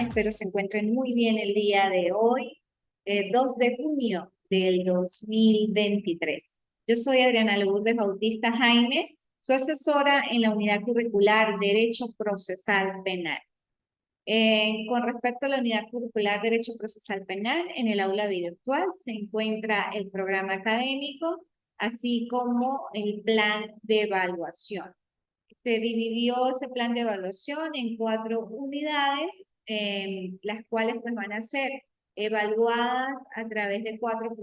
Espero se encuentren muy bien el día de hoy, 2 de junio del 2023. Yo soy Adriana Lourdes Bautista Jaimes, su asesora en la unidad curricular Derecho Procesal Penal. Con respecto a la unidad curricular Derecho Procesal Penal, en el aula virtual se encuentra el programa académico, así como el plan de evaluación. Se dividió ese plan de evaluación en 4 unidades, las cuales pues van a ser evaluadas a través de 4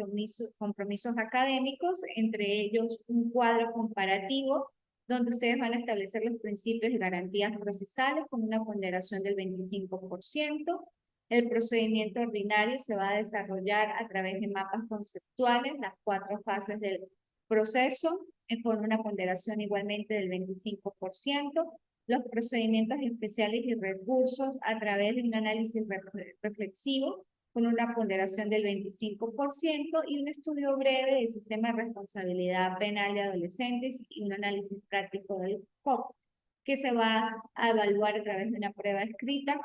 compromisos académicos, entre ellos un cuadro comparativo, donde ustedes van a establecer los principios y garantías procesales con una ponderación del 25%. El procedimiento ordinario se va a desarrollar a través de mapas conceptuales, las 4 fases del proceso, con una ponderación igualmente del 25%, los procedimientos especiales y recursos a través de un análisis reflexivo con una ponderación del 25% y un estudio breve del sistema de responsabilidad penal de adolescentes y un análisis práctico del COP, que se va a evaluar a través de una prueba escrita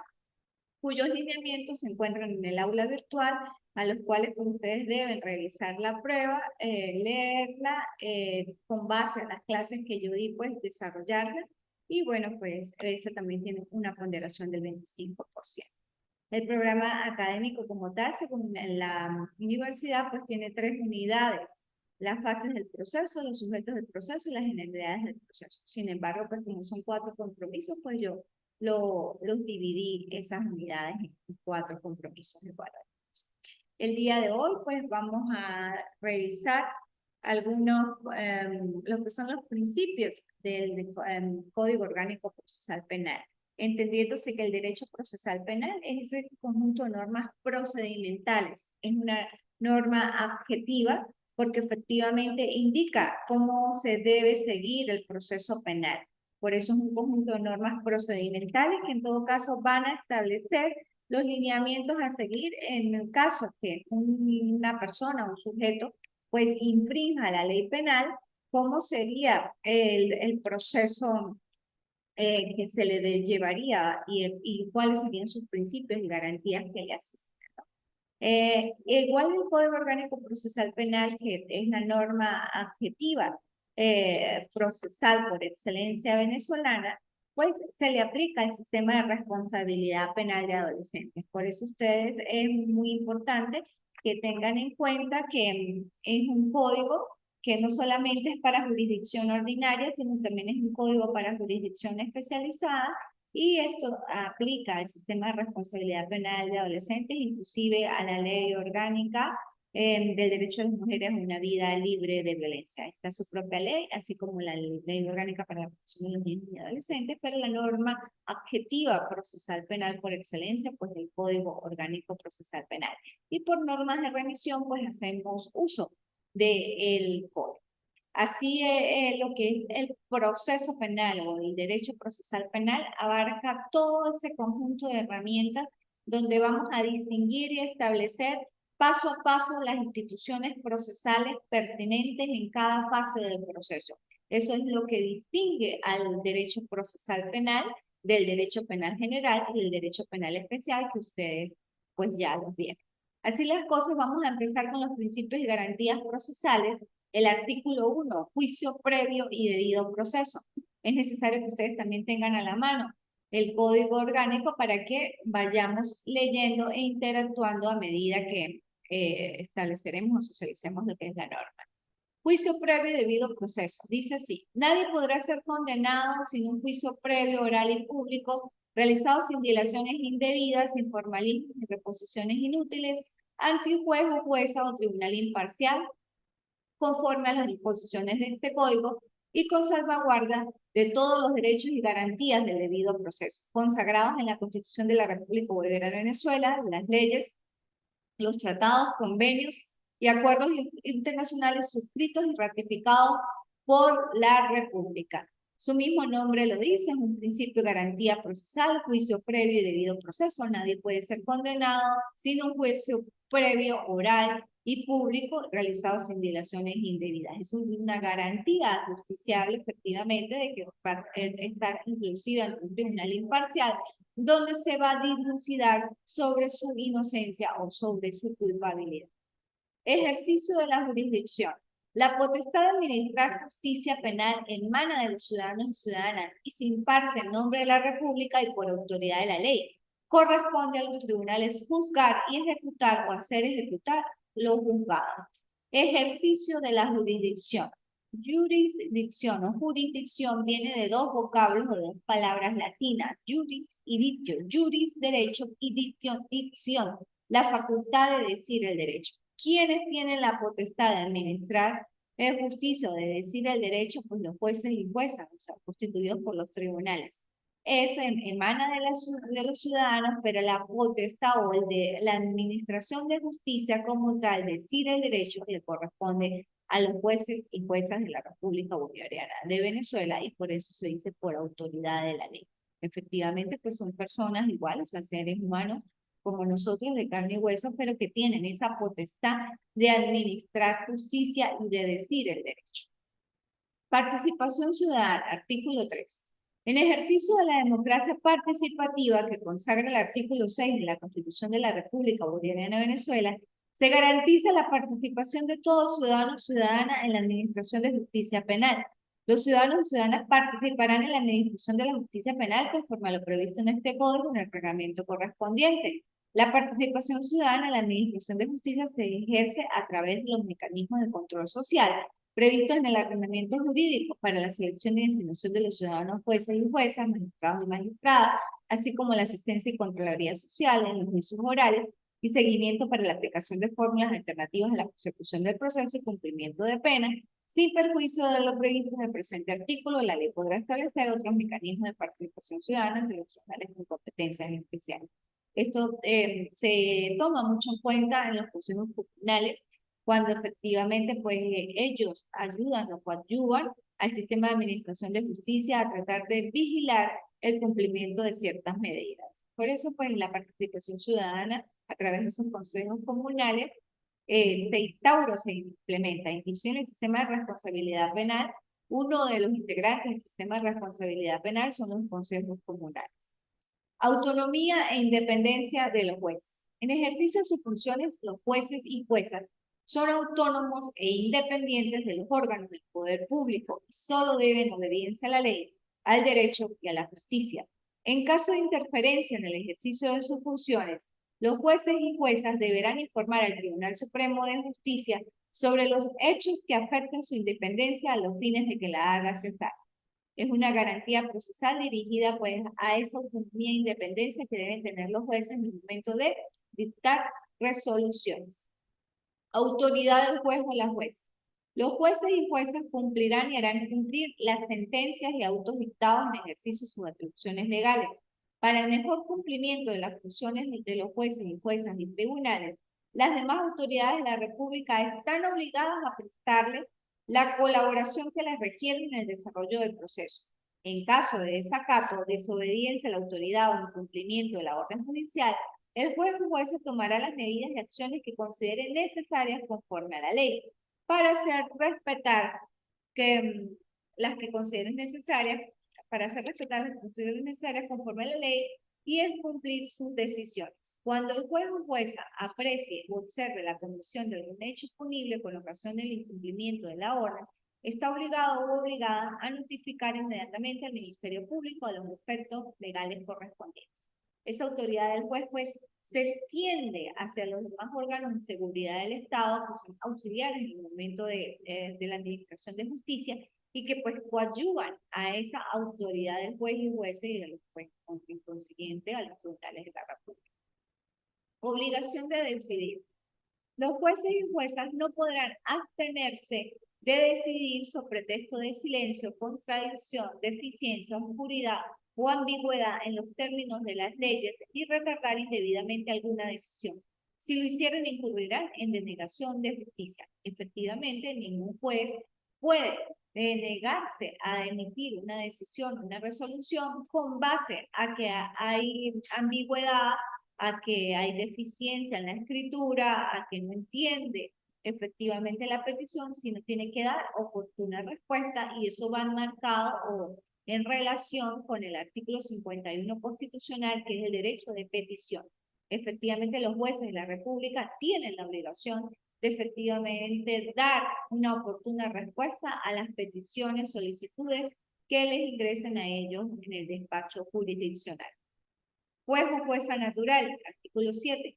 cuyos lineamientos se encuentran en el aula virtual, a los cuales pues, ustedes deben realizar la prueba, leerla, con base a las clases que yo di, pues desarrollarla, y bueno, pues esa también tiene una ponderación del 25%. El programa académico como tal, según la universidad, pues tiene 3 unidades: las fases del proceso, los sujetos del proceso y las generalidades del proceso. Sin embargo, pues como son 4 compromisos, pues yo los dividí esas unidades en 4 compromisos de cuadrados. El día de hoy, pues vamos a revisar algunos, lo que son los principios del Código Orgánico Procesal Penal, entendiéndose que el derecho procesal penal es ese conjunto de normas procedimentales, es una norma objetiva porque efectivamente indica cómo se debe seguir el proceso penal. Por eso es un conjunto de normas procedimentales que en todo caso van a establecer los lineamientos a seguir en el caso que una persona, un sujeto, pues infrinja la ley penal, cómo sería el proceso que se le llevaría y cuáles serían sus principios y garantías que le asisten. Igual el Código Orgánico Procesal Penal, que es la norma adjetiva procesal por excelencia venezolana, pues se le aplica el sistema de responsabilidad penal de adolescentes. Por eso ustedes es muy importante que tengan en cuenta que es un código que no solamente es para jurisdicción ordinaria, sino también es un código para jurisdicción especializada, y esto aplica al sistema de responsabilidad penal de adolescentes, inclusive a la ley orgánica del derecho de las mujeres a una vida libre de violencia. Está su propia ley, así como la ley orgánica para la protección de los niños y adolescentes, pero la norma adjetiva procesal penal por excelencia, pues el Código Orgánico Procesal Penal. Y por normas de remisión, pues hacemos uso del código. Así, lo que es el proceso penal o el derecho procesal penal abarca todo ese conjunto de herramientas donde vamos a distinguir y establecer paso a paso las instituciones procesales pertinentes en cada fase del proceso. Eso es lo que distingue al derecho procesal penal del derecho penal general y del derecho penal especial, que ustedes pues ya lo vieron. Así las cosas, vamos a empezar con los principios y garantías procesales. El artículo 1, juicio previo y debido proceso. Es necesario que ustedes también tengan a la mano el código orgánico para que vayamos leyendo e interactuando a medida que estableceremos o socialicemos lo que es la norma. Juicio previo y debido proceso. Dice así: nadie podrá ser condenado sin un juicio previo, oral y público, realizado sin dilaciones indebidas, sin formalismos ni reposiciones inútiles, ante un juez o jueza o tribunal imparcial, conforme a las disposiciones de este código y con salvaguarda de todos los derechos y garantías del debido proceso, consagrados en la Constitución de la República Bolivariana de Venezuela, las leyes, los tratados, convenios y acuerdos internacionales suscritos y ratificados por la República. Su mismo nombre lo dice, es un principio de garantía procesal, juicio previo y debido proceso. Nadie puede ser condenado sin un juicio previo, oral y público realizado sin dilaciones indebidas. Es una garantía justiciable, efectivamente, de que va a estar inclusive ante un tribunal imparcial donde se va a dilucidar sobre su inocencia o sobre su culpabilidad. Ejercicio de la jurisdicción. La potestad de administrar justicia penal emana de los ciudadanos y ciudadanas y se imparte en nombre de la República y por autoridad de la ley. Corresponde a los tribunales juzgar y ejecutar o hacer ejecutar lo juzgado. Ejercicio de la jurisdicción. Jurisdicción o jurisdicción viene de dos vocablos o dos palabras latinas, juris y dictio. Juris, derecho, y dictio, dicción, la facultad de decir el derecho. ¿Quiénes tienen la potestad de administrar justicia o de decir el derecho? Pues los jueces y juezas, o sea, constituidos por los tribunales. Eso emana de los ciudadanos, pero la potestad o el de la administración de justicia como tal, decir el derecho, le corresponde a los jueces y juezas de la República Bolivariana de Venezuela y por eso se dice por autoridad de la ley. Efectivamente, pues son personas iguales, o sea, seres humanos como nosotros de carne y hueso, pero que tienen esa potestad de administrar justicia y de decir el derecho. Participación ciudadana, artículo 3. En ejercicio de la democracia participativa que consagra el artículo 6 de la Constitución de la República Bolivariana de Venezuela, se garantiza la participación de todo ciudadano o ciudadana en la administración de justicia penal. Los ciudadanos y ciudadanas participarán en la administración de la justicia penal conforme a lo previsto en este código en el reglamento correspondiente. La participación ciudadana en la administración de justicia se ejerce a través de los mecanismos de control social previstos en el ordenamiento jurídico para la selección y designación de los ciudadanos jueces y juezas, magistrados y magistradas, así como la asistencia y contraloría social en los juicios orales y seguimiento para la aplicación de fórmulas alternativas a la consecución del proceso y cumplimiento de penas. Sin perjuicio de lo previsto en el presente artículo, la ley podrá establecer otros mecanismos de participación ciudadana entre los tribunales con competencias especiales. Esto se toma mucho en cuenta en los procesos comunales cuando efectivamente pues ellos ayudan o coadyuvan al sistema de administración de justicia a tratar de vigilar el cumplimiento de ciertas medidas. Por eso pues la participación ciudadana a través de esos consejos comunales se instaura, se implementa, inclusive en el sistema de responsabilidad penal. Uno de los integrantes del sistema de responsabilidad penal son los consejos comunales. Autonomía e independencia de los jueces. En ejercicio de sus funciones, los jueces y juezas son autónomos e independientes de los órganos del poder público y solo deben obediencia a la ley, al derecho y a la justicia. En caso de interferencia en el ejercicio de sus funciones, los jueces y juezas deberán informar al Tribunal Supremo de Justicia sobre los hechos que afecten su independencia a los fines de que la haga cesar. Es una garantía procesal dirigida pues a esa autonomía e independencia que deben tener los jueces en el momento de dictar resoluciones. Autoridad del juez o la jueza. Los jueces y juezas cumplirán y harán cumplir las sentencias y autos dictados en ejercicio de sus atribuciones legales. Para el mejor cumplimiento de las funciones de los jueces y juezas y tribunales, las demás autoridades de la República están obligadas a prestarles la colaboración que les requieren en el desarrollo del proceso. En caso de desacato, desobediencia a la autoridad o incumplimiento de la orden judicial, el juez o jueza tomará las medidas y acciones que considere necesarias conforme a la ley para hacer respetar las que consideren necesarias, para hacer respetar las que consideren necesarias conforme a la ley y el cumplir sus decisiones. Cuando el juez o jueza aprecie o observe la comisión de algún hecho punible con ocasión del incumplimiento de la orden, está obligado o obligada a notificar inmediatamente al Ministerio Público de los efectos legales correspondientes. Esa autoridad del juez, pues, se extiende hacia los demás órganos de seguridad del Estado, que son auxiliares en el momento de la administración de justicia, y que pues coadyuvan a esa autoridad del juez y jueces y de los jueces, en consiguiente a los tribunales de la República. Obligación de decidir. Los jueces y juezas no podrán abstenerse de decidir sobre pretexto de silencio, contradicción, deficiencia, oscuridad o ambigüedad en los términos de las leyes y retardar indebidamente alguna decisión. Si lo hicieran, incurrirán en denegación de justicia. Efectivamente, ningún juez puede negarse a emitir una decisión, una resolución con base a que hay ambigüedad, a que hay deficiencia en la escritura, a que no entiende efectivamente la petición, sino tiene que dar oportuna respuesta y eso va marcado o en relación con el artículo 51 constitucional, que es el derecho de petición. Efectivamente, los jueces de la República tienen la obligación de efectivamente dar una oportuna respuesta a las peticiones, solicitudes que les ingresen a ellos en el despacho jurisdiccional. Juez o jueza natural, artículo 7.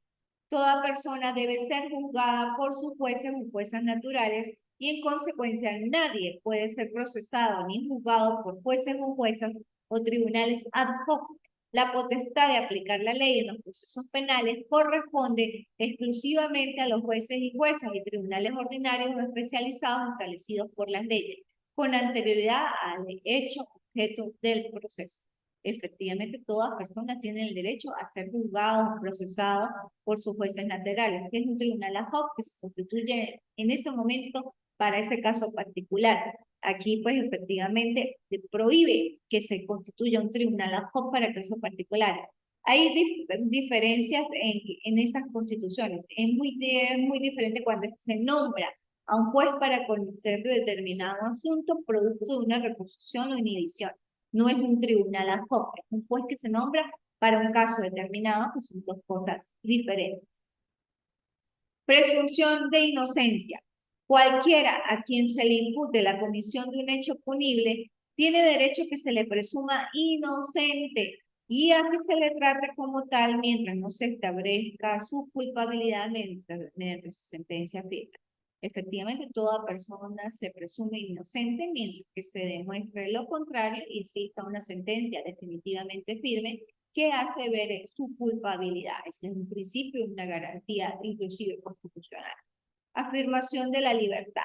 Toda persona debe ser juzgada por sus jueces o juezas naturales y en consecuencia nadie puede ser procesado ni juzgado por jueces o juezas o tribunales ad hoc. La potestad de aplicar la ley en los procesos penales corresponde exclusivamente a los jueces y juezas y tribunales ordinarios o especializados establecidos por las leyes, con anterioridad al hecho objeto del proceso. Efectivamente, todas personas tienen el derecho a ser juzgados, procesados por sus jueces naturales, que es un tribunal ad hoc que se constituye en ese momento para ese caso particular. Aquí, pues, efectivamente, prohíbe que se constituya un tribunal ad hoc para casos particulares. Hay diferencias en esas constituciones. Es muy diferente cuando se nombra a un juez para conocer determinado asunto producto de una reposición o inhibición. No es un tribunal ad hoc, es un juez que se nombra para un caso determinado, que son dos cosas diferentes. Presunción de inocencia. Cualquiera a quien se le impute la comisión de un hecho punible tiene derecho a que se le presuma inocente y a que se le trate como tal mientras no se establezca su culpabilidad mediante su sentencia firme. Efectivamente, toda persona se presume inocente mientras que se demuestre lo contrario y exista una sentencia definitivamente firme que hace ver su culpabilidad. Ese es un principio y una garantía inclusive constitucional. Afirmación de la libertad.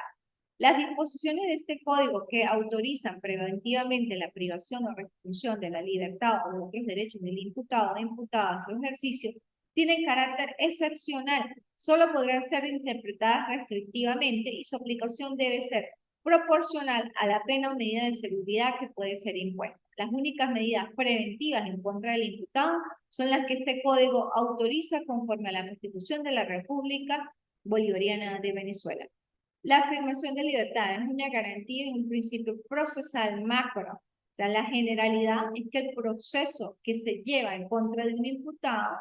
Las disposiciones de este código que autorizan preventivamente la privación o restricción de la libertad o de otros derechos del imputado o imputada a su ejercicio tienen carácter excepcional. Solo podrán ser interpretadas restrictivamente y su aplicación debe ser proporcional a la pena o medida de seguridad que puede ser impuesta. Las únicas medidas preventivas en contra del imputado son las que este código autoriza conforme a la Constitución de la República Bolivariana de Venezuela. La afirmación de libertad es una garantía y un principio procesal macro. O sea, la generalidad es que el proceso que se lleva en contra de un imputado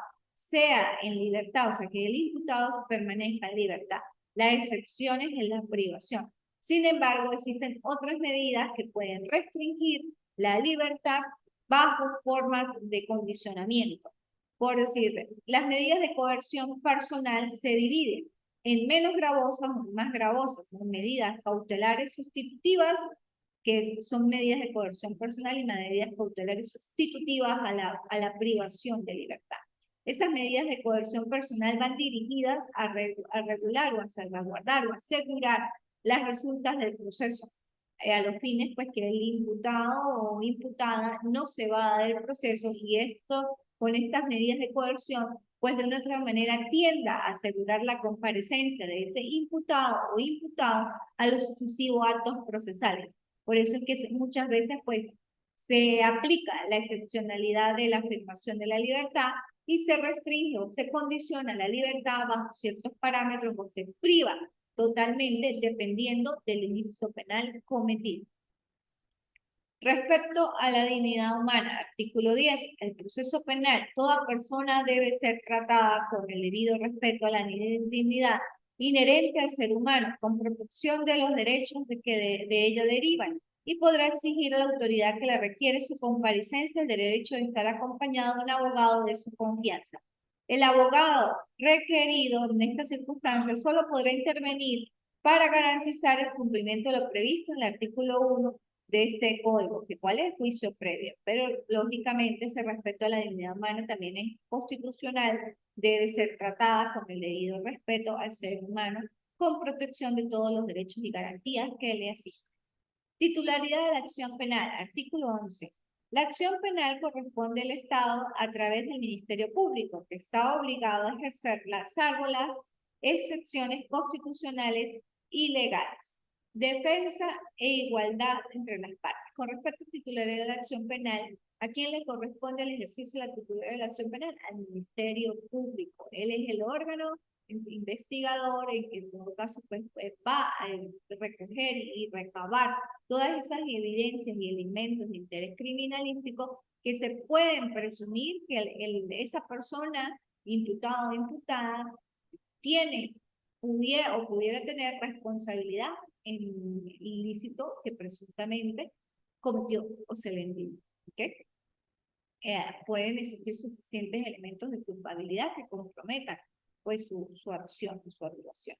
sea en libertad, o sea, que el imputado permanezca en libertad. La excepción es la privación. Sin embargo, existen otras medidas que pueden restringir la libertad bajo formas de condicionamiento. Por decir, las medidas de coerción personal se dividen en menos gravosas o más gravosas, son medidas cautelares sustitutivas, que son medidas de coerción personal, y medidas cautelares sustitutivas a la privación de libertad. Esas medidas de coerción personal van dirigidas a regular o a salvaguardar o a asegurar las resultas del proceso, a los fines pues que el imputado o imputada no se va del proceso, y esto con estas medidas de coerción pues de una otra manera tienda a asegurar la comparecencia de ese imputado o imputada a los sucesivos actos procesales. Por eso es que muchas veces pues se aplica la excepcionalidad de la afirmación de la libertad y se restringe o se condiciona la libertad bajo ciertos parámetros o se priva totalmente dependiendo del ilícito penal cometido. Respecto a la dignidad humana, artículo 10, el proceso penal, toda persona debe ser tratada con el debido respeto a la dignidad inherente al ser humano, con protección de los derechos que de ella derivan, y podrá exigir a la autoridad que le requiere su comparecencia el derecho de estar acompañado de un abogado de su confianza. El abogado requerido en estas circunstancias solo podrá intervenir para garantizar el cumplimiento de lo previsto en el artículo 1 de este código, que cuál es el juicio previo, pero lógicamente ese respeto a la dignidad humana también es constitucional, debe ser tratada con el debido respeto al ser humano, con protección de todos los derechos y garantías que le asisten. Titularidad de la acción penal, artículo 11. La acción penal corresponde al Estado a través del Ministerio Público, que está obligado a ejercerla, salvo las excepciones constitucionales y legales. Defensa e igualdad entre las partes. Con respecto a titularidad de la acción penal, ¿a quién le corresponde el ejercicio de la titularidad de la acción penal? Al Ministerio Público. Él es el órgano investigador, en que en todo caso pues va a recoger y recabar todas esas evidencias y elementos de interés criminalístico que se pueden presumir que esa persona, imputado o imputada, tiene pudiera tener responsabilidad en ilícito que presuntamente cometió o se le envió. ¿Okay? Pueden existir suficientes elementos de culpabilidad que comprometan pues su acción, su actuación.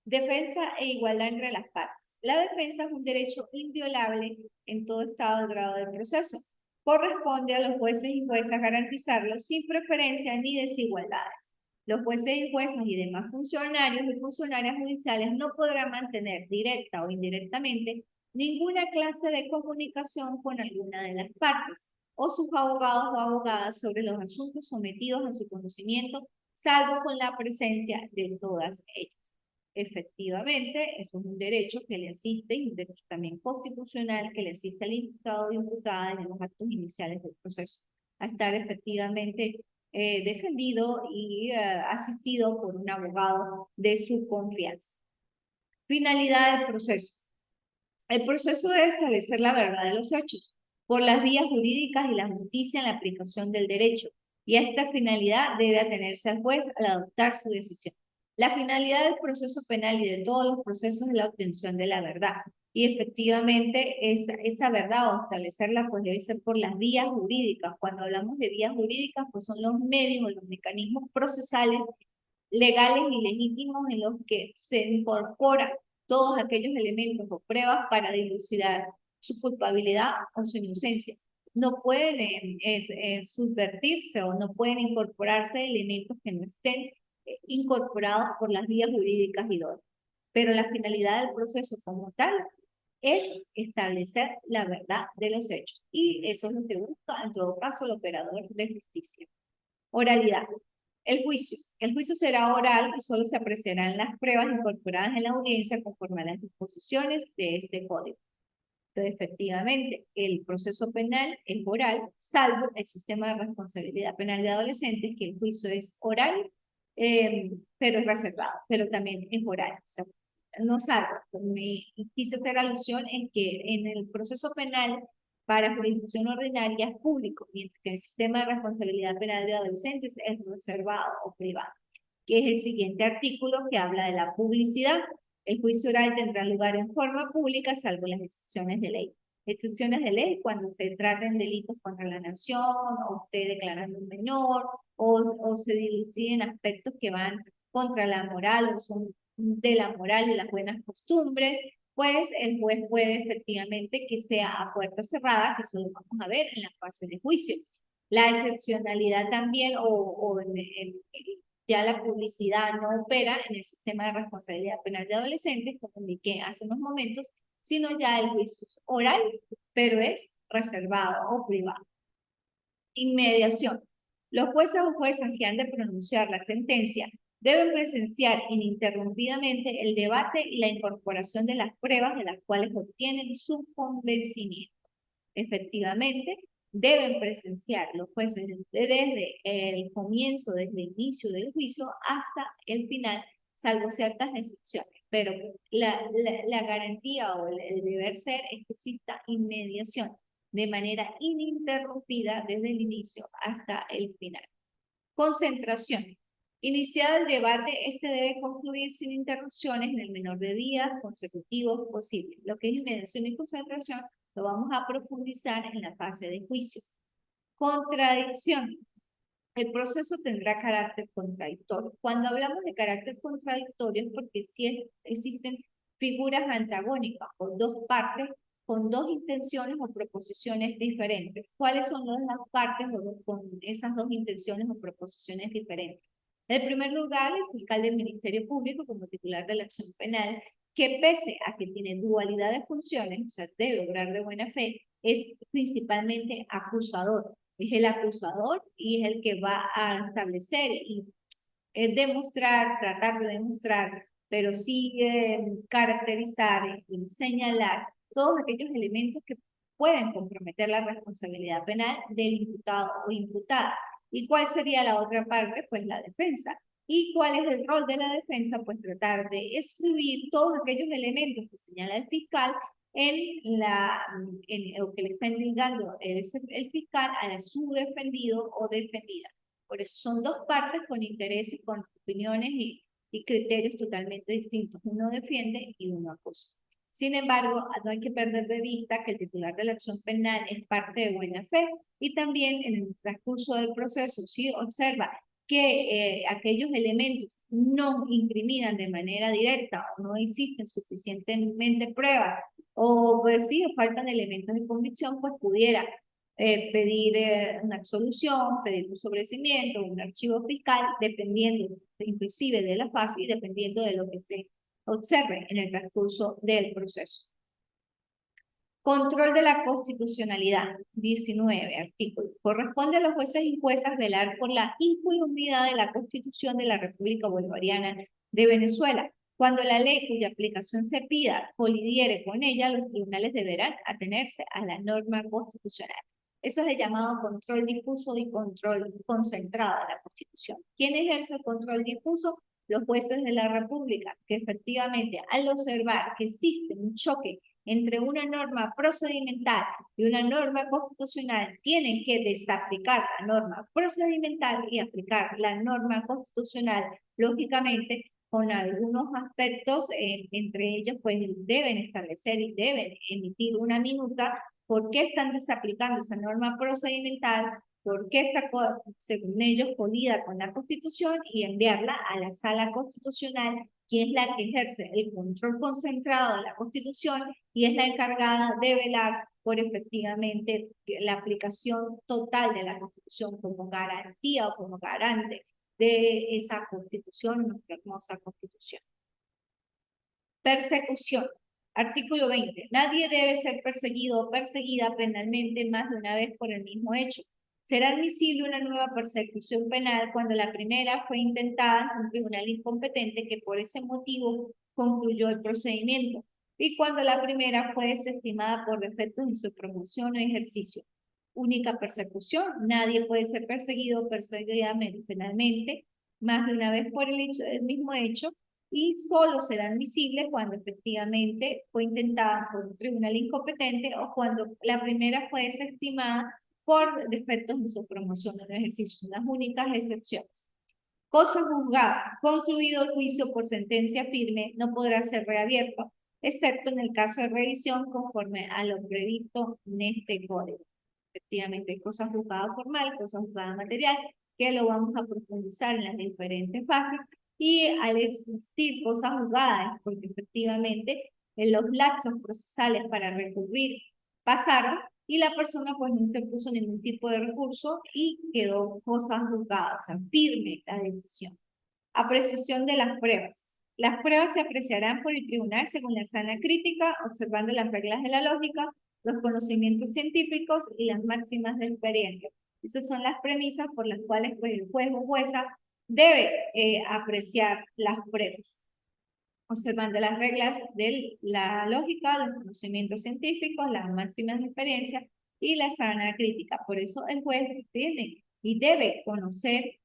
Defensa e igualdad entre las partes. La defensa es un derecho inviolable en todo estado de grado del proceso. Corresponde a los jueces y juezas garantizarlo sin preferencias ni desigualdades. Los jueces y juezas y demás funcionarios y funcionarias judiciales no podrán mantener directa o indirectamente ninguna clase de comunicación con alguna de las partes o sus abogados o abogadas sobre los asuntos sometidos a su conocimiento, salvo con la presencia de todas ellas. Efectivamente, eso es un derecho que le asiste y un derecho también constitucional que le asiste al imputado o imputada en los actos iniciales del proceso, a estar efectivamente defendido y asistido por un abogado de su confianza. Finalidad del proceso. El proceso debe establecer la verdad de los hechos por las vías jurídicas y la justicia en la aplicación del derecho, y a esta finalidad debe atenerse al juez al adoptar su decisión. La finalidad del proceso penal y de todos los procesos es la obtención de la verdad, y efectivamente esa verdad o establecerla pues debe ser por las vías jurídicas. Cuando hablamos de vías jurídicas, pues son los medios o los mecanismos procesales legales y legítimos en los que se incorporan todos aquellos elementos o pruebas para dilucidar su culpabilidad o su inocencia. No pueden subvertirse o no pueden incorporarse elementos que no estén incorporados por las vías jurídicas idóneas. Pero la finalidad del proceso como tal es establecer la verdad de los hechos. Y eso es lo que busca, en todo caso, el operador de justicia. Oralidad. El juicio. El juicio será oral y solo se apreciarán las pruebas incorporadas en la audiencia conforme a las disposiciones de este código. Entonces, efectivamente, el proceso penal es oral, salvo el sistema de responsabilidad penal de adolescentes, que el juicio es oral, pero es reservado, pero también es oral. O sea, no salvo. Quise hacer alusión en que en el proceso penal para jurisdicción ordinaria es público, mientras que el sistema de responsabilidad penal de adolescentes es reservado o privado, que es el siguiente artículo que habla de la publicidad. El juicio oral tendrá lugar en forma pública, salvo las excepciones de ley. Excepciones de ley cuando se traten delitos contra la nación, o usted declarando un menor, o se diluciden aspectos que van contra la moral o son de la moral y las buenas costumbres, pues el juez puede efectivamente que sea a puerta cerrada, que eso lo vamos a ver en la fase de juicio. La excepcionalidad también, ya la publicidad no opera en el sistema de responsabilidad penal de adolescentes, como indiqué hace unos momentos, sino ya el juicio es oral, pero es reservado o privado. Inmediación. Los jueces o juezas que han de pronunciar la sentencia deben presenciar ininterrumpidamente el debate y la incorporación de las pruebas de las cuales obtienen su convencimiento. Efectivamente, deben presenciar los jueces desde el comienzo, desde el inicio del juicio hasta el final, salvo ciertas excepciones. Pero la garantía o el deber ser es que exista inmediación de manera ininterrumpida desde el inicio hasta el final. Concentración. Iniciado el debate, este debe concluir sin interrupciones en el menor de días consecutivos posible. Lo que es inmediación y concentración lo vamos a profundizar en la fase de juicio. Contradicción. El proceso tendrá carácter contradictorio. Cuando hablamos de carácter contradictorio es porque sí existen figuras antagónicas o dos partes con dos intenciones o proposiciones diferentes. ¿Cuáles son las partes con esas dos intenciones o proposiciones diferentes? En primer lugar, el fiscal del Ministerio Público como titular de la acción penal, que pese a que tiene dualidad de funciones, o sea, debe obrar de buena fe, es principalmente acusador. Es el acusador y es el que va a establecer y demostrar, tratar de demostrar, pero sí caracterizar y señalar todos aquellos elementos que pueden comprometer la responsabilidad penal del imputado o imputada. ¿Y cuál sería la otra parte? Pues la defensa, ¿Y cuál es el rol de la defensa? Pues tratar de excluir todos aquellos elementos que señala el fiscal o que le está indicando el fiscal a su defendido o defendida. Por eso son dos partes con intereses, con opiniones y criterios totalmente distintos. Uno defiende y uno acusa. Sin embargo, no hay que perder de vista que el titular de la acción penal es parte de buena fe y también en el transcurso del proceso, si observa que aquellos elementos no incriminan de manera directa o no existen suficientemente pruebas o pues sí, faltan elementos de convicción, pues pudiera pedir una absolución, pedir un sobreseimiento, un archivo fiscal, dependiendo inclusive de la fase y dependiendo de lo que se observe en el transcurso del proceso. Control de la constitucionalidad, 19 artículo. Corresponde a los jueces y juezas velar por la incuidabilidad de la Constitución de la República Bolivariana de Venezuela. Cuando la ley cuya aplicación se pida colidiere con ella, los tribunales deberán atenerse a la norma constitucional. Eso es el llamado control difuso y control concentrado de la Constitución. ¿Quién ejerce el control difuso? Los jueces de la República, que efectivamente al observar que existe un choque entre una norma procedimental y una norma constitucional, tienen que desaplicar la norma procedimental y aplicar la norma constitucional, lógicamente, con algunos aspectos, entre ellos, pues deben establecer y deben emitir una minuta por qué están desaplicando esa norma procedimental, por qué está, según ellos, colida con la Constitución y enviarla a la Sala Constitucional, que es la que ejerce el control concentrado de la Constitución y es la encargada de velar por efectivamente la aplicación total de la Constitución como garantía o como garante de esa Constitución, nuestra hermosa Constitución. Persecución. Artículo 20. Nadie debe ser perseguido o perseguida penalmente más de una vez por el mismo hecho. Será admisible una nueva persecución penal cuando la primera fue intentada en un tribunal incompetente que por ese motivo concluyó el procedimiento y cuando la primera fue desestimada por defectos en su promoción o ejercicio. Única persecución. Nadie puede ser perseguido o perseguida penalmente más de una vez por el mismo hecho y solo será admisible cuando efectivamente fue intentada por un tribunal incompetente o cuando la primera fue desestimada por defectos en su promoción o ejercicio. Son las únicas excepciones. Cosa juzgada. Concluido el juicio por sentencia firme, no podrá ser reabierto, excepto en el caso de revisión conforme a lo previsto en este código. Efectivamente, hay cosas juzgadas formal, cosas juzgadas material, que lo vamos a profundizar en las diferentes fases, y al existir cosas juzgadas, porque efectivamente los lapsos procesales para recurrir pasaron, y la persona pues no interpuso ningún tipo de recurso y quedó cosas juzgadas, o sea, firme la decisión. Apreciación de las pruebas. Las pruebas se apreciarán por el tribunal según la sana crítica, observando las reglas de la lógica, los conocimientos científicos y las máximas de experiencia. Esas son las premisas por las cuales pues, el juez o jueza debe apreciar las pruebas, observando las reglas de la lógica, los conocimientos científicos, las máximas de experiencia y la sana crítica. Por eso el juez tiene y debe conocer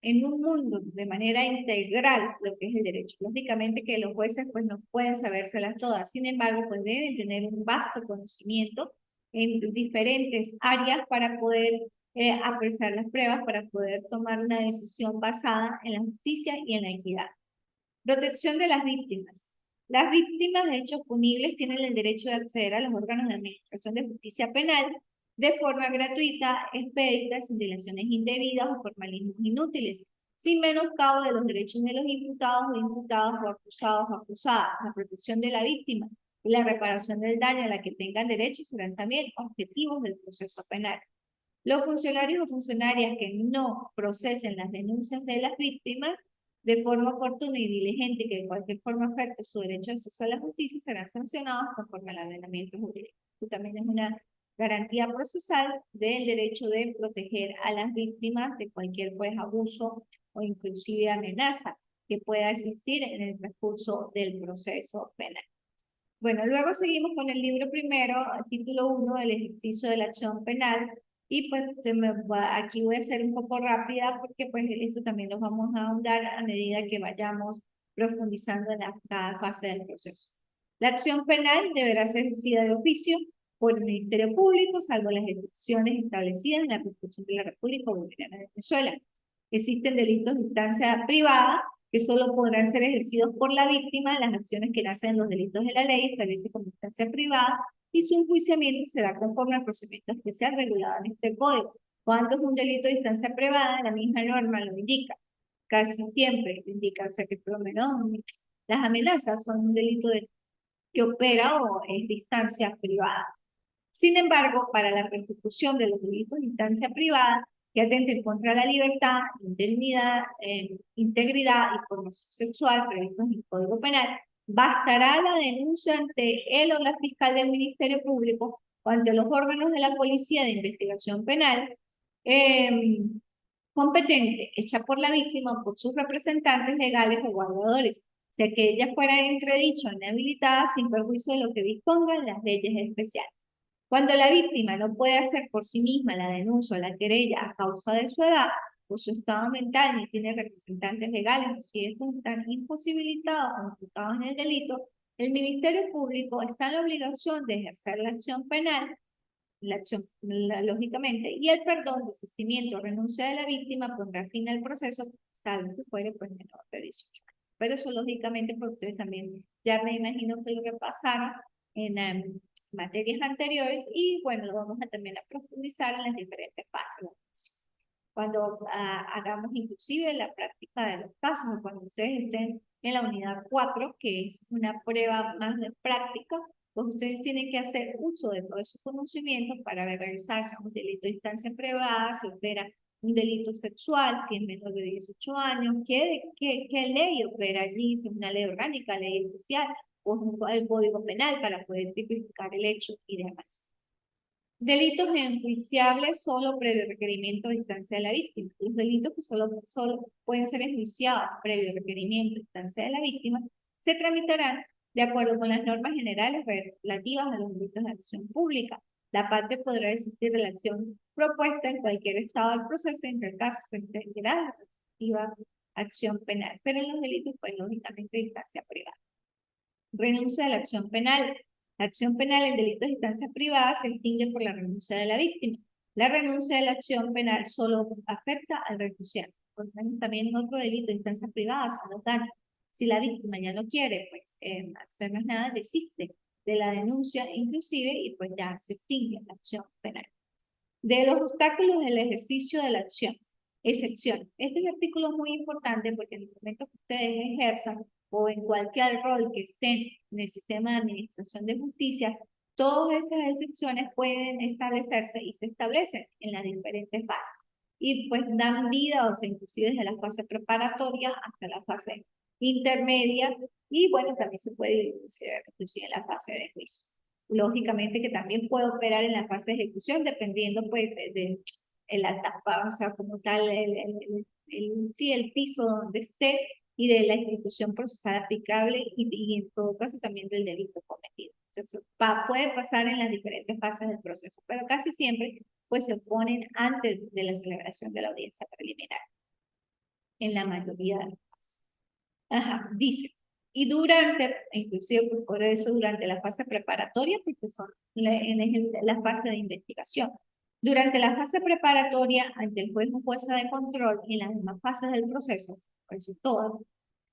en un mundo de manera integral lo que es el derecho. Lógicamente que los jueces pues no pueden sabérselas todas, sin embargo pues deben tener un vasto conocimiento en diferentes áreas para poder apreciar las pruebas, para poder tomar una decisión basada en la justicia y en la equidad. Protección de las víctimas. Las víctimas de hechos punibles tienen el derecho de acceder a los órganos de administración de justicia penal de forma gratuita, expedita, sin dilaciones indebidas o formalismos inútiles, sin menoscabo de los derechos de los imputados o imputados o acusados o acusadas. La protección de la víctima y la reparación del daño a la que tengan derecho serán también objetivos del proceso penal. Los funcionarios o funcionarias que no procesen las denuncias de las víctimas de forma oportuna y diligente y que de cualquier forma afecte su derecho de acceso a la justicia serán sancionados conforme al ordenamiento jurídico. Esto también es una garantía procesal del derecho de proteger a las víctimas de cualquier pues, abuso o inclusive amenaza que pueda existir en el transcurso del proceso penal. Bueno, luego seguimos con el libro primero, título 1, el ejercicio de la acción penal, Y pues aquí voy a ser un poco rápida porque pues esto también lo vamos a ahondar a medida que vayamos profundizando en cada fase del proceso. La acción penal deberá ser ejercida de oficio por el Ministerio Público, salvo las excepciones establecidas en la Constitución de la República Bolivariana de Venezuela. Existen delitos de instancia privada que solo podrán ser ejercidos por la víctima. Las acciones que nacen en los delitos de la ley establece como instancia privada y su enjuiciamiento será conforme al procedimiento especial regulado en este código. Cuando es un delito de instancia privada, la misma norma lo indica. Casi siempre lo indica, o sea que por lo menos las amenazas son un delito que opera o es de instancia privada. Sin embargo, para la persecución de los delitos de instancia privada que atenten contra la libertad, indemnidad, integridad y formación sexual previstos en el Código Penal, bastará la denuncia ante él o la fiscal del Ministerio Público o ante los órganos de la Policía de Investigación Penal competente, hecha por la víctima o por sus representantes legales o guardadores, o sea que ella fuera entredicha o inhabilitada sin perjuicio de lo que dispongan las leyes especiales. Cuando la víctima no puede hacer por sí misma la denuncia o la querella a causa de su edad o su estado mental, ni tiene representantes legales, o si estos están imposibilitados o imputados en el delito, el Ministerio Público está en la obligación de ejercer la acción penal, la acción, lógicamente, y el perdón, desistimiento o renuncia de la víctima pondrá fin al proceso, salvo que fuere pues menor de 18 años. Pero eso lógicamente, porque ustedes también ya me imagino que lo que pasaron en materias anteriores y bueno, lo vamos a también a profundizar en las diferentes fases. Cuando hagamos inclusive la práctica de los casos, cuando ustedes estén en la unidad 4, que es una prueba más de práctica, pues ustedes tienen que hacer uso de todo ese conocimiento para realizar si es un delito de instancia privada, si opera un delito sexual, si es menor de 18 años, qué ley opera allí, si es una ley orgánica, ley especial, o el Código Penal para poder tipificar el hecho y demás. Delitos enjuiciables solo previo requerimiento de instancia de la víctima. Los delitos que solo pueden ser enjuiciados previo requerimiento de instancia de la víctima se tramitarán de acuerdo con las normas generales relativas a los delitos de acción pública. La parte podrá existir relación propuesta en cualquier estado del proceso entre el caso que entenderá la respectiva acción penal, pero en los delitos, pues lógicamente de instancia privada. Renuncia de la acción penal. La acción penal en delitos de instancia privada se extingue por la renuncia de la víctima. La renuncia de la acción penal solo afecta al renunciante. Por lo menos también en otro delito de instancia privada son los daños. Si la víctima ya no quiere pues, hacer más nada, desiste de la denuncia inclusive y pues ya se extingue la acción penal. De los obstáculos del ejercicio de la acción. Excepción. Este artículo es muy importante porque en el momento que ustedes ejerzan o en cualquier rol que estén en el sistema de administración de justicia, todas estas excepciones pueden establecerse y se establecen en las diferentes fases. Y pues dan vida, o sea, inclusive desde la fase preparatoria hasta la fase intermedia, y bueno, también se puede inclusive en la fase de juicio. Lógicamente que también puede operar en la fase de ejecución, dependiendo pues de la etapa, o sea, como tal, sí, el piso donde esté y de la institución procesal aplicable y en todo caso también del delito cometido. Entonces, puede pasar en las diferentes fases del proceso, pero casi siempre pues se ponen antes de la celebración de la audiencia preliminar, en la mayoría de los casos. Ajá, dice, y durante, inclusive por eso durante la fase preparatoria, porque son la fase de investigación. Durante la fase preparatoria, ante el juez o jueza de control y en las demás fases del proceso, por eso todas,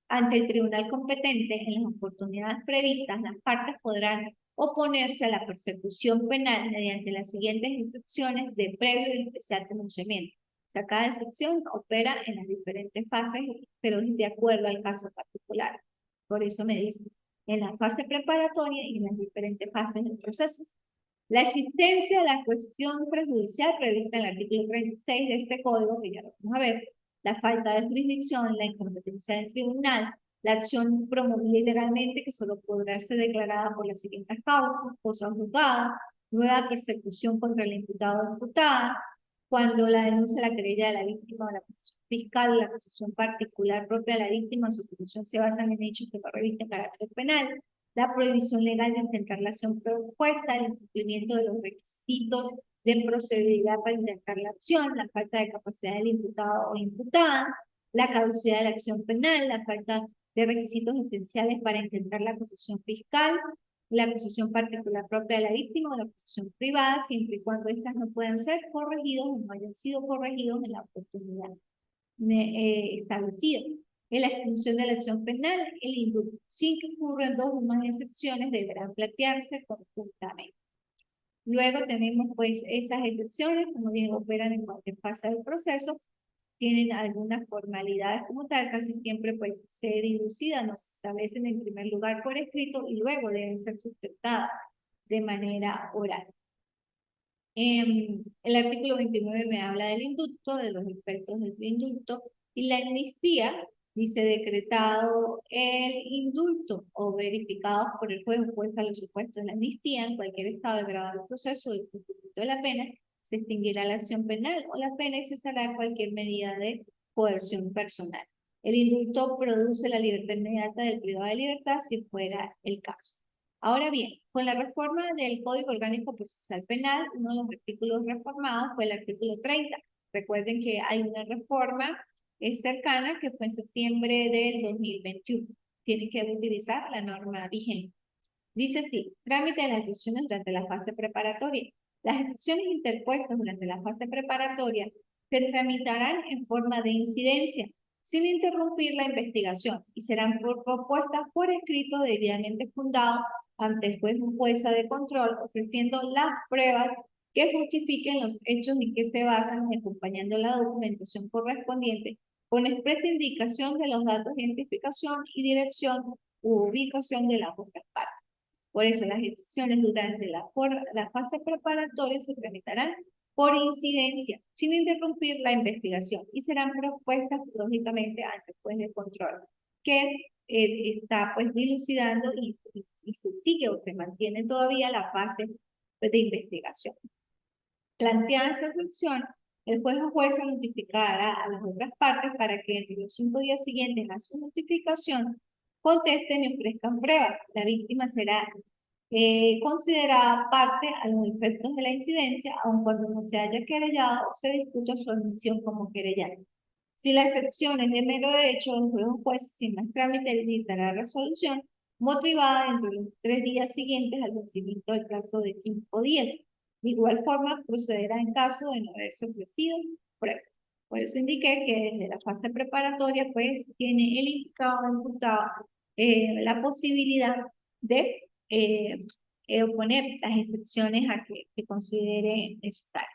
ante el tribunal competente, en las oportunidades previstas, las partes podrán oponerse a la persecución penal mediante las siguientes excepciones de previo y especial pronunciamiento. O sea, cada excepción opera en las diferentes fases, pero es de acuerdo al caso particular. Por eso me dice, en la fase preparatoria y en las diferentes fases del proceso. La existencia de la cuestión prejudicial prevista en el artículo 36 de este código, que ya lo vamos a ver, la falta de jurisdicción, la incompetencia del tribunal, la acción promovida ilegalmente que solo podrá ser declarada por las siguientes causas: cosa juzgada, nueva persecución contra el imputado o imputada, cuando la denuncia, la querella de la víctima o la acusación fiscal, la acusación particular propia de la víctima o su acusación se basan en hechos que no revisten carácter penal, la prohibición legal de intentar la acción propuesta, el incumplimiento de los requisitos de procedibilidad para intentar la acción, la falta de capacidad del imputado o imputada, la caducidad de la acción penal, la falta de requisitos esenciales para intentar la acusación fiscal, la acusación particular propia de la víctima o la acusación privada, siempre y cuando estas no puedan ser corregidos o no hayan sido corregidos en la oportunidad establecida. En la extinción de la acción penal, el indulto, sin que ocurran dos o más excepciones, deberán plantearse conjuntamente. Luego tenemos pues esas excepciones, como digo, operan en cualquier fase del proceso, tienen algunas formalidades como tal, casi siempre pues se dilucidan o se establecen en primer lugar por escrito y luego deben ser sustentadas de manera oral. El artículo 29 me habla del indulto, de los efectos del indulto, y la amnistía dice decretado el indulto o verificados por el juez o jueza los supuestos de la amnistía en cualquier estado de grado del proceso del cumplimiento de la pena, se extinguirá la acción penal o la pena y cesará cualquier medida de coerción personal. El indulto produce la libertad inmediata del privado de libertad si fuera el caso. Ahora bien, con la reforma del Código Orgánico Procesal Penal, uno de los artículos reformados fue el artículo 30. Recuerden que hay una reforma cercana que fue en septiembre del 2021. Tienen que utilizar la norma vigente. Dice así, trámite de las excepciones durante la fase preparatoria. Las excepciones interpuestas durante la fase preparatoria se tramitarán en forma de incidencia, sin interrumpir la investigación, y serán propuestas por escrito debidamente fundadas ante el juez o jueza de control, ofreciendo las pruebas que justifiquen los hechos en que se basan y acompañando la documentación correspondiente con expresa indicación de los datos de identificación y dirección u ubicación de las otras partes. Por eso las excepciones durante la fase preparatoria se tramitarán por incidencia, sin interrumpir la investigación, y serán propuestas lógicamente ante el juez de control, que está pues dilucidando y se sigue o se mantiene todavía la fase de investigación. Planteada esa excepción, el juez o jueza notificará a las otras partes para que entre los 5 días siguientes a su notificación contesten y ofrezcan pruebas. La víctima será considerada parte a los efectos de la incidencia, aun cuando no se haya querellado o se discuta su admisión como querellante. Si la excepción es de mero derecho, el juez o juez sin más trámite dictará resolución motivada entre los 3 días siguientes al vencimiento del plazo de 5 días. De igual forma, procederá en caso de no haberse ofrecido pruebas. Por eso indiqué que desde la fase preparatoria, pues, tiene el imputado la posibilidad de oponer las excepciones a que considere necesarias.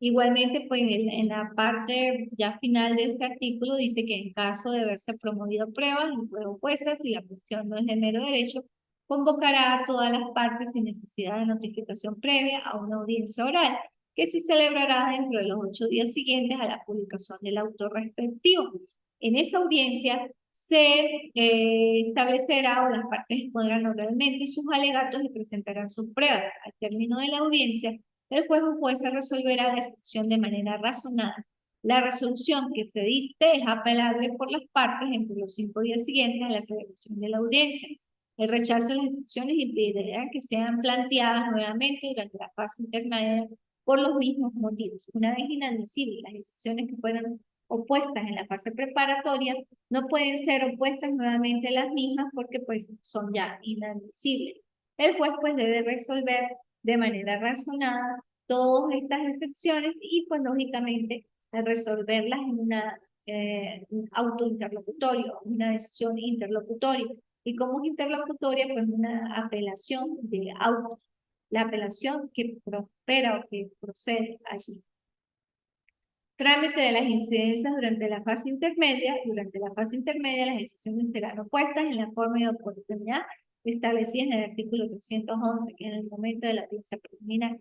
Igualmente, pues en la parte ya final de ese artículo dice que en caso de haberse promovido pruebas, el juez o jueza, si la cuestión no es de mero derecho, convocará a todas las partes sin necesidad de notificación previa a una audiencia oral, que se celebrará dentro de los 8 días siguientes a la publicación del auto respectivo. En esa audiencia se establecerá o las partes expondrán oralmente sus alegatos y presentarán sus pruebas. Al término de la audiencia, el juez o jueza resolverá la excepción de manera razonada. La resolución que se dicte es apelable por las partes entre los 5 días siguientes a la celebración de la audiencia. El rechazo de las excepciones impedirá que sean planteadas nuevamente durante la fase intermedia por los mismos motivos. Una vez inadmisibles, las excepciones que fueron opuestas en la fase preparatoria no pueden ser opuestas nuevamente las mismas porque pues son ya inadmisibles. El juez pues debe resolver de manera razonada todas estas excepciones y pues lógicamente al resolverlas en un autointerlocutorio, una decisión interlocutoria. Y como es interlocutoria, pues una apelación de auto, la apelación que prospera o que procede allí. Trámite de las incidencias durante la fase intermedia. Durante la fase intermedia, las decisiones serán opuestas en la forma y oportunidad establecida en el artículo 311, que es en el momento de la audiencia preliminar,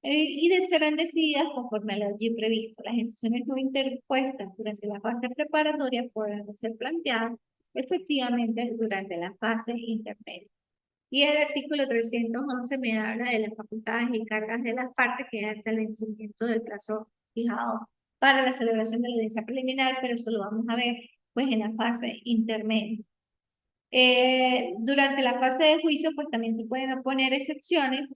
y serán decididas conforme a lo allí previsto. Las decisiones no interpuestas durante la fase preparatoria podrán ser planteadas efectivamente durante la fase intermedia. Y el artículo 311 me habla de las facultades y cargas de las partes, que es hasta el vencimiento del plazo fijado para la celebración de la audiencia preliminar, pero eso lo vamos a ver pues en la fase intermedia. Durante la fase de juicio pues también se pueden oponer excepciones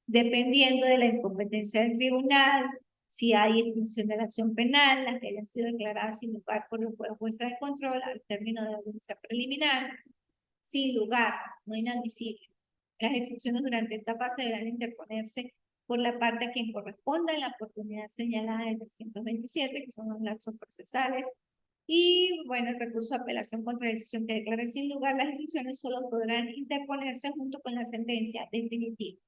dependiendo de la incompetencia del tribunal, si hay extinción de la acción penal, las que hayan sido declaradas sin lugar por los jueces de control al término de la audiencia preliminar, sin lugar, no inadmisible. Las excepciones durante esta fase deberán interponerse por la parte a quien corresponda en la oportunidad señalada del 327, que son los lapsos procesales. Y bueno, el recurso de apelación contra la decisión que declare sin lugar las decisiones solo podrán interponerse junto con la sentencia definitiva.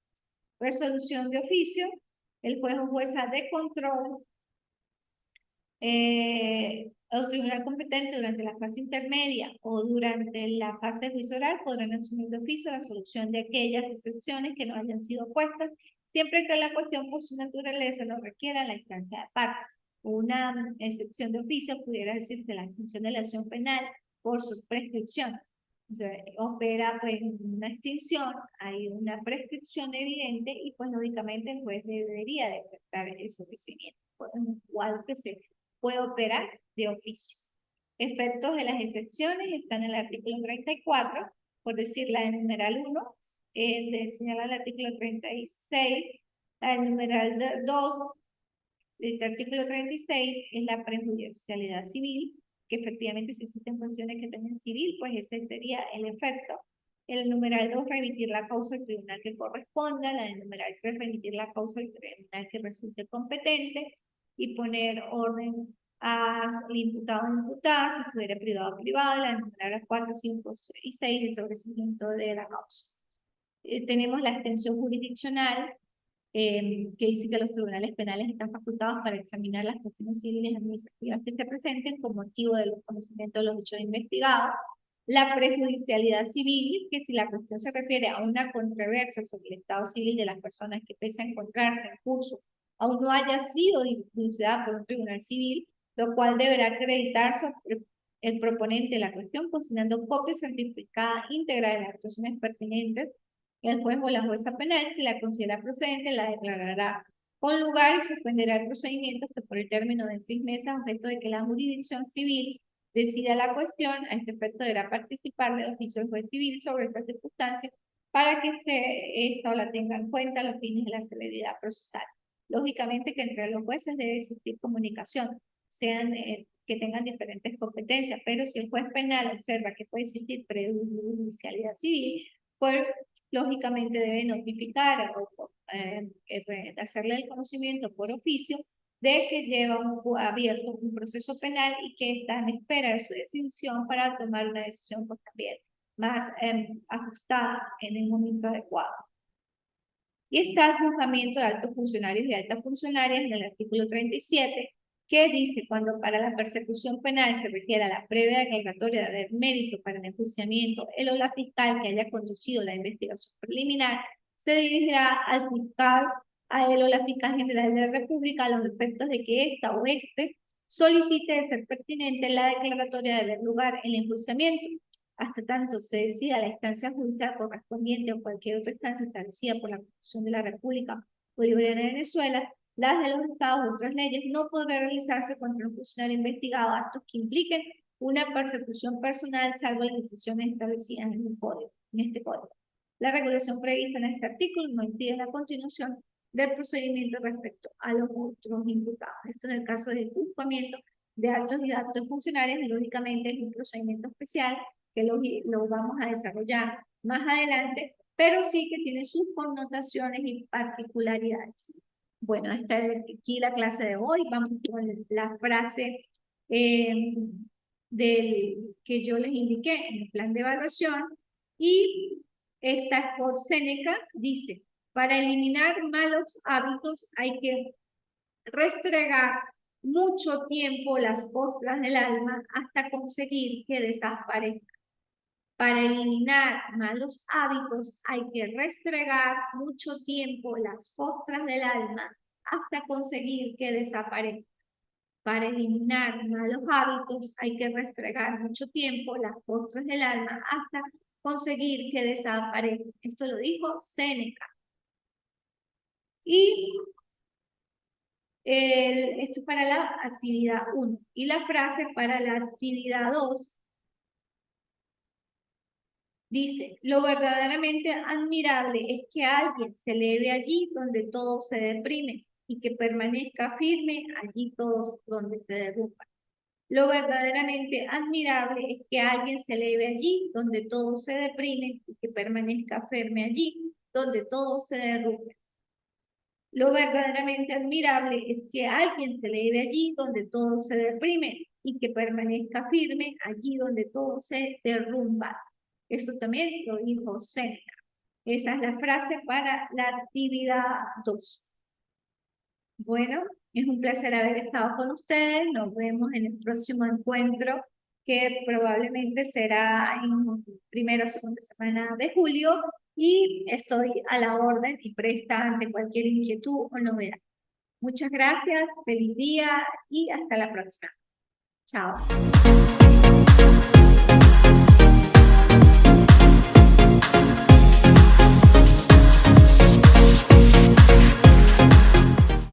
Resolución de oficio, el juez o jueza de control el tribunal competente durante la fase intermedia o durante la fase de juicio oral podrán asumir de oficio la solución de aquellas excepciones que no hayan sido puestas, siempre que la cuestión por su naturaleza no requiera la instancia de parte. Una excepción de oficio pudiera decirse la extinción de la acción penal por su prescripción. O sea, opera pues una extinción, hay una prescripción evidente y pues lógicamente el juez debería decretar ese ofrecimiento, igual que se puede operar de oficio. Efectos de las excepciones están en el artículo 34, por decir la del numeral 1, señala el artículo 36, la del numeral 2, el artículo 36 es la prejudicialidad civil, que efectivamente si existen cuestiones que tengan civil, pues ese sería el efecto. El numeral 2, remitir la causa al tribunal que corresponda. La del numeral 3, remitir la causa al tribunal que resulte competente y poner orden al imputado o imputada si estuviera privado o privado. La del numeral 4, 5 y 6, el sobreseimiento de la causa. Tenemos la extensión jurisdiccional, que dice que los tribunales penales están facultados para examinar las cuestiones civiles y administrativas que se presenten con motivo del conocimiento de los hechos investigados. La prejudicialidad civil, que si la cuestión se refiere a una controversia sobre el estado civil de las personas que pese a encontrarse en curso, aún no haya sido dilucidada por un tribunal civil, lo cual deberá acreditarse el proponente de la cuestión consignando copia certificada íntegra de las actuaciones pertinentes. El juez o la jueza penal, si la considera procedente, la declarará con lugar y suspenderá el procedimiento hasta por el término de 6 meses, objeto de que la jurisdicción civil decida la cuestión. A este efecto deberá participar de oficio del juez civil sobre estas circunstancias para que esta o la tenga en cuenta a los fines de la celeridad procesal. Lógicamente que entre los jueces debe existir comunicación, sean que tengan diferentes competencias, pero si el juez penal observa que puede existir prejudicialidad civil, pues lógicamente debe notificar o hacerle el conocimiento por oficio de que lleva abierto un proceso penal y que está en espera de su decisión para tomar una decisión pues también más ajustada en el momento adecuado. Y está el juzgamiento de altos funcionarios y altas funcionarias en el artículo 37, que dice cuando para la persecución penal se requiera la previa declaratoria de haber mérito para el enjuiciamiento, él o la fiscal que haya conducido la investigación preliminar se dirigirá al fiscal, a él o la fiscal general de la República a los efectos de que ésta o éste solicite de ser pertinente la declaratoria de haber lugar en el enjuiciamiento, hasta tanto se decida la instancia judicial correspondiente o cualquier otra instancia establecida por la Constitución de la República Bolivariana de Venezuela, las de los estados u otras leyes, no podrá realizarse contra un funcionario investigado actos que impliquen una persecución personal, salvo las decisiones establecidas en este código. La regulación prevista en este artículo no impide la continuación del procedimiento respecto a los otros imputados. Esto en el caso del juzgamiento de altos y actos funcionarios, y lógicamente es un procedimiento especial que lo vamos a desarrollar más adelante, pero sí que tiene sus connotaciones y particularidades. Bueno, esta es aquí la clase de hoy. Vamos con la frase que yo les indiqué en el plan de evaluación. Y esta es por Séneca, dice, para eliminar malos hábitos hay que restregar mucho tiempo las costras del alma hasta conseguir que desaparezcan. Para eliminar malos hábitos hay que restregar mucho tiempo las costras del alma hasta conseguir que desaparezcan. Para eliminar malos hábitos hay que restregar mucho tiempo las costras del alma hasta conseguir que desaparezcan. Esto lo dijo Séneca. Y esto es para la actividad 1. Y la frase para la actividad 2 Dice, lo verdaderamente admirable es que alguien se eleve allí donde todo se deprime y que permanezca firme allí todos donde se derrumba. Lo verdaderamente admirable es que alguien se eleve allí donde todo se deprime y que permanezca firme allí donde todo se derrumba. Lo verdaderamente admirable es que alguien se eleve allí donde todo se deprime y que permanezca firme allí donde todo se derrumba. Eso también lo dijo Séneca. Esa es la frase para la actividad 2. Bueno, es un placer haber estado con ustedes. Nos vemos en el próximo encuentro, que probablemente será en primera o segunda semana de julio. Y estoy a la orden y presta ante cualquier inquietud o novedad. Muchas gracias, feliz día y hasta la próxima. Chao.